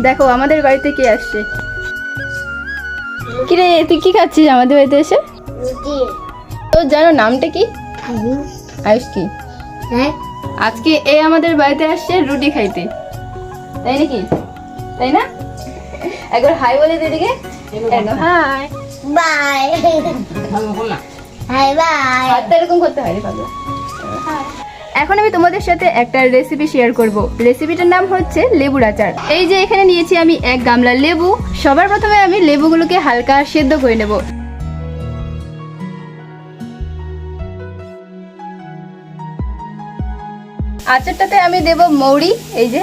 দেখো আমাদের বাড়িতে কে আসছে। কিরে তুই কি খাচ্ছিস আমাদের বাড়িতে এসে? তোর জানো নামটা কি? আয়ুষ। কি আজকে এ আমাদের বাড়িতে আসছে রুটি খাইতে, তাই নাকি? তাই না? একবার হাই বলে দিদিকে। High by high by. হাতটা এরকম করতে হয় রে পাগলা। এখন আমি তোমাদের সাথে একটা রেসিপি শেয়ার করব। রেসিপিটার নাম হচ্ছে লেবুর আচার। এই যে এখানে নিয়েছি আমি 1 গামলা লেবু। সবার প্রথমে আমি লেবুগুলোকে হালকা সেদ্ধ করে নেব। আচারটাতে আমি দেব মৌরি, এই যে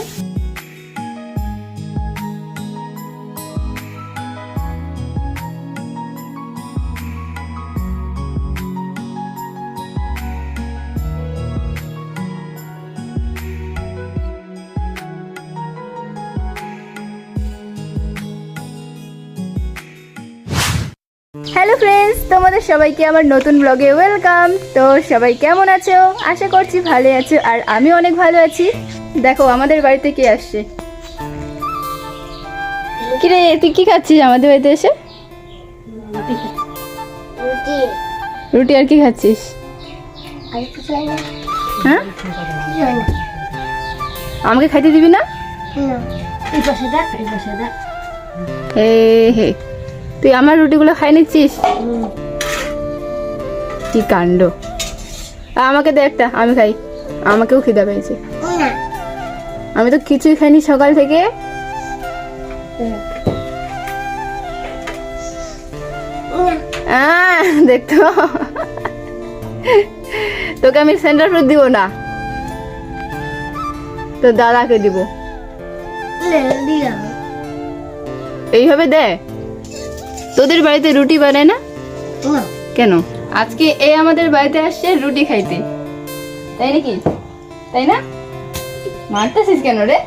হ্যালো ফ্রেন্ডস, তোমাদের সবাইকে আমার নতুন ব্লগে ওয়েলকাম। তো সবাই কেমন আছো? আশা করছি ভালো আছো, আর আমি অনেক ভালো আছি। দেখো আমাদের বাড়িতে কে আসছে। কিরে তুই কি খাচ্ছিস আমাদের বাড়িতে এসে? রুটি রুটি আর কি খাচ্ছিস? আর কিছু লাগে না? হ্যাঁ, কিছু লাগে না। আমাকে খাইতে দিবি না? না, এই পাশে দেখ, এই পাশে দেখ। হে হে, তুই আমার রুটিগুলো খাই নিচ্ছিস? কি কাণ্ড। আমাকে দে একটা, আমি খাই। আমাকেও খিদা পেয়েছে। না আমি তো কিছুই খাইনি সকাল থেকে। দেখতো, তোকে আমি সেন্টার ফ্রুট দিব না, তো দাদাকে দিব। দিলাম এইভাবে দে। তোদের বাড়িতে রুটি বানায় না না। কেন? আজকে এ আমাদের বাড়িতে আসছে রুটি খাইতে, তাই নাকি? তাই না? মারতেছিস কেন রে?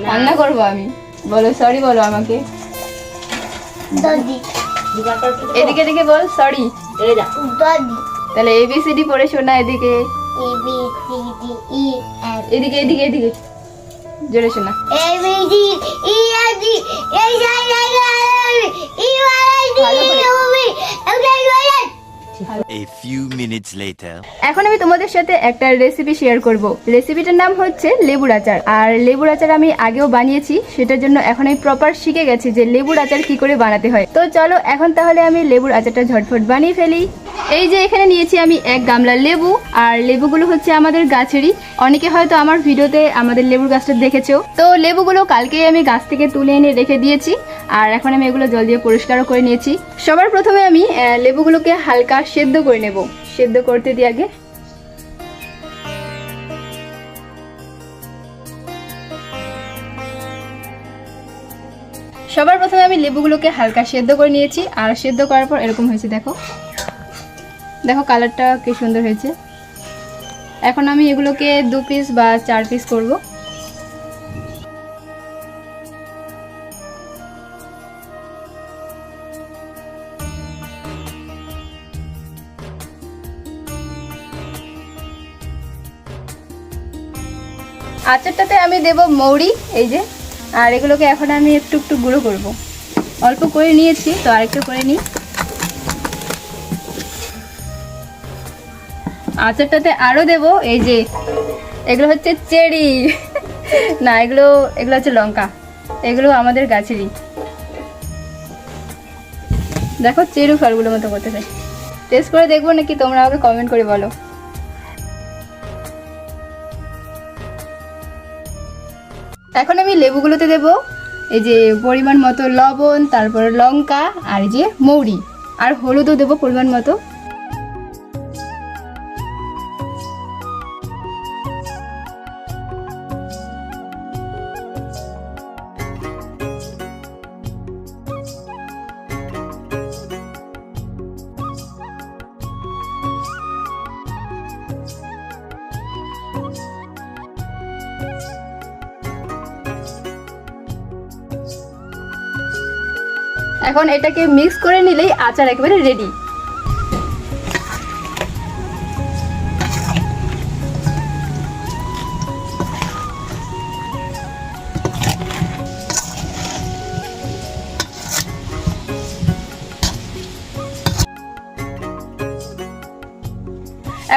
রান্না করবো আমি। বলো সরি, বলো আমাকে। দাদি এদিকে এদিকে বল সরি। দাদি তাহলে এবিসিডি পড়ে শোনা। এদিকে A B C D E F এদিকে এদিকে এদিকে জোরে শোনা। A B C E F G H I J K L M E Y ভালো ডি করে। U V W X. A few minutes later. এখন আমি তোমাদের সাথে একটা রেসিপি শেয়ার করব। রেসিপিটার নাম হচ্ছে লেবুর আচার। আর লেবুর আচার আমি আগেও বানিয়েছি, সেটার জন্য এখন আমি প্রপার শিখে গেছি যে লেবুর আচার কি করে বানাতে হয়। তো চলো এখন তাহলে আমি লেবুর আচারটা ঝটফট বানিয়ে ফেলি। এই যে এখানে নিয়েছি আমি 1 গামলা লেবু। আর লেবুগুলো হচ্ছে আমাদের গাছেরই। অনেকে হয়তো আমার ভিডিওতে আমাদের লেবুর গাছটা দেখেছো। তো লেবুগুলো কালকেই আমি গাছ থেকে তুলে এনে রেখে দিয়েছি, আর এখন আমি এগুলো জল দিয়ে পরিষ্কারও করে নিয়েছি। সবার প্রথমে আমি লেবুগুলোকে হালকা সেদ্ধ করে নেব। সেদ্ধ করতে দিই আগে। সবার প্রথমে আমি লেবুগুলোকে হালকা সেদ্ধ করে নিয়েছি, আর সেদ্ধ করার পর এরকম হয়েছে। দেখো দেখো কালারটা কি সুন্দর হয়েছে। এখন আমি এগুলোকে 2 পিস বা 4 পিস করব। আচারটাতে আমি দেব মৌরি, এই যে। আর এগুলোকে এখন আমি একটু একটু গুঁড়ো করব। অল্প করে নিয়েছি, তো আরেকটু করে নিই। আচারটাতে আরো দেব এই যে, এগুলো হচ্ছে চেরি না, এগুলো হচ্ছে লঙ্কা। এগুলো আমাদের গাছেরই। দেখো চেরু ফলগুলোর মতো করতে চাই। টেস্ট করে দেখবো নাকি, তোমরা আমাকে কমেন্ট করে বলো। এখন আমি লেবুগুলোতে দেব এই যে পরিমাণ মতো লবণ, তারপর লঙ্কা, আর এই যে মৌরি, আর হলুদও দেব পরিমাণ মতো। এখন এটাকে মিক্স করে নিলেই আচার একেবারে রেডি।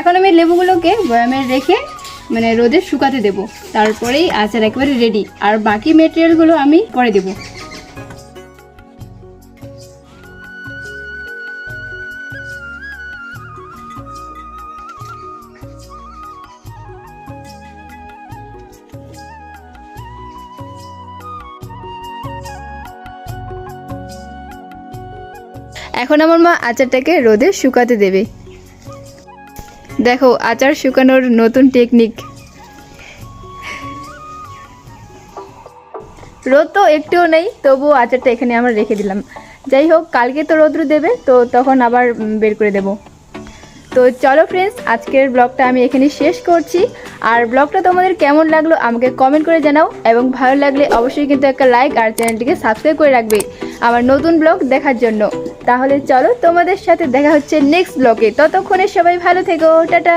এখন আমি লেবুগুলোকে বয়ামে রেখে মানে রোদে শুকাতে দেব, তারপরেই আচার একেবারে রেডি। আর বাকি মেটেরিয়ালগুলো আমি পরে দেব। এখন আমার মা আচারটাকে রোদে শুকাতে দেবে। দেখো আচার শুকানোর নতুন টেকনিক। রোদ তো একটুও নেই, তবুও আচারটা এখানে আমরা রেখে দিলাম। যাই হোক, কালকে তো রোদ্র দেবে, তো তখন আবার বের করে দেব। তো চলো ফ্রেন্ডস, আজকের ব্লগটা আমি এখানে শেষ করছি। আর ব্লগটা তোমাদের কেমন লাগলো আমাকে কমেন্ট করে জানাও, এবং ভালো লাগলে অবশ্যই কিন্তু একটা লাইক আর চ্যানেলটিকে সাবস্ক্রাইব করে রাখবে আমার নতুন ব্লগ দেখার জন্য। তাহলে চলো, তোমাদের সাথে দেখা হচ্ছে নেক্সট ব্লগে। ততক্ষণে সবাই ভালো থেকো, টাটা।